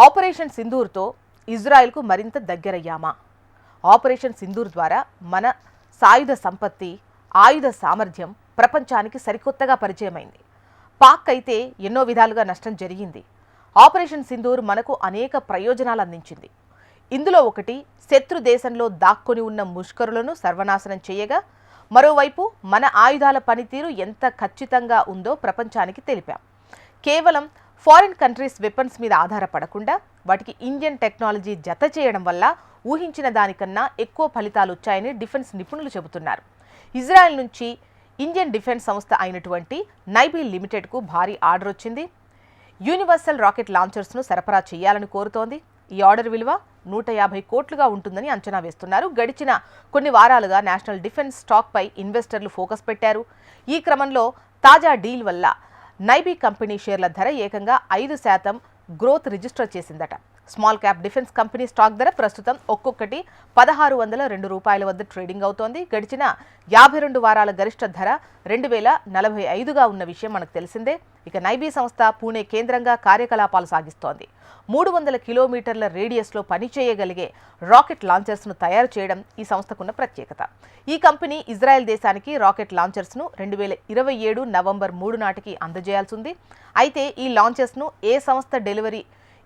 Operation సింధూర్తో ఇజ్రాయెల్కు మరింత దగ్గరయ్యామా? Operation Sindoor ద్వారా మన సాయుధ సంపత్తి, ఆయుధ సామర్థ్యం ప్రపంచానికి సరికొత్తగా పరిచయమైంది. పాక్ అయితే ఎన్నో విధాలుగా నష్టం జరిగింది. ఆపరేషన్ సింధూర్ మనకు అనేక ప్రయోజనాలు అందించింది. ఇందులో ఒకటి, శత్రు దేశంలో దాక్కుని ఉన్న ముష్కరులను సర్వనాశనం చేయగా, మరోవైపు మన ఆయుధాల పనితీరు ఎంత ఖచ్చితంగా ఉందో ప్రపంచానికి తెలిపాం. కేవలం ఫారిన్ కంట్రీస్ వెపన్స్ మీద ఆధారపడకుండా వాటికి ఇండియన్ టెక్నాలజీ జత చేయడం వల్ల ఊహించిన దానికన్నా ఎక్కువ ఫలితాలు వచ్చాయని డిఫెన్స్ నిపుణులు చెబుతున్నారు. ఇజ్రాయెల్ నుంచి ఇండియన్ డిఫెన్స్ సంస్థ అయినటువంటి నైబీ లిమిటెడ్కు భారీ ఆర్డర్ వచ్చింది. యూనివర్సల్ రాకెట్ లాంచర్స్ను సరఫరా చేయాలని కోరుతోంది. ఈ ఆర్డర్ విలువ 150 కోట్లుగా ఉంటుందని అంచనా వేస్తున్నారు. గడిచిన కొన్ని వారాలుగా నేషనల్ డిఫెన్స్ స్టాక్పై ఇన్వెస్టర్లు ఫోకస్ పెట్టారు. ఈ క్రమంలో తాజా డీల్ వల్ల నైబీ కంపెనీ షేర్ల ధర ఏకంగా 5% గ్రోత్ రిజిస్టర్ చేసిందట. Small cap defence company stock ధర ప్రస్తుతం ఒక్కొక్కటి 1602 రూపాయల వద్ద ట్రేడింగ్ అవుతోంది. గడిచిన 52 వారాల గరిష్ట ధర 2045గా ఉన్న విషయం మనకు తెలిసిందే. ఇక నైబీ సంస్థ పూణే కేంద్రంగా కార్యకలాపాలు సాగిస్తోంది. 300 కిలోమీటర్ల రేడియస్లో పనిచేయగలిగే రాకెట్ లాంచర్స్ను తయారు చేయడం ఈ సంస్థకున్న ప్రత్యేకత. ఈ కంపెనీ ఇజ్రాయెల్ దేశానికి రాకెట్ లాంచర్స్ను 2027 నవంబర్ 3 నాటికి అందజేయాల్సి ఉంది. అయితే ఈ లాంచర్స్ను ఏ సంస్థ డెలివరీ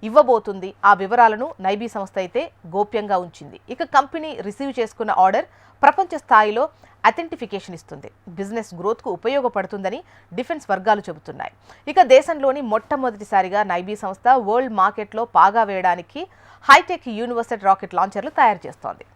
ఇవ్వబోతుంది, ఆ వివరాలను నైబీ సంస్థ అయితే గోప్యంగా ఉంచింది. ఇక కంపెనీ రిసీవ్ చేసుకున్న ఆర్డర్ ప్రపంచ స్థాయిలో అథెంటిఫికేషన్ ఇస్తుంది. బిజినెస్ గ్రోత్కు ఉపయోగపడుతుందని డిఫెన్స్ వర్గాలు చెబుతున్నాయి. ఇక దేశంలోని మొట్టమొదటిసారిగా నైబీ సంస్థ వరల్డ్ మార్కెట్లో పాగా వేయడానికి హైటెక్ యూనివర్సల్ రాకెట్ లాంచర్లు తయారు చేస్తోంది.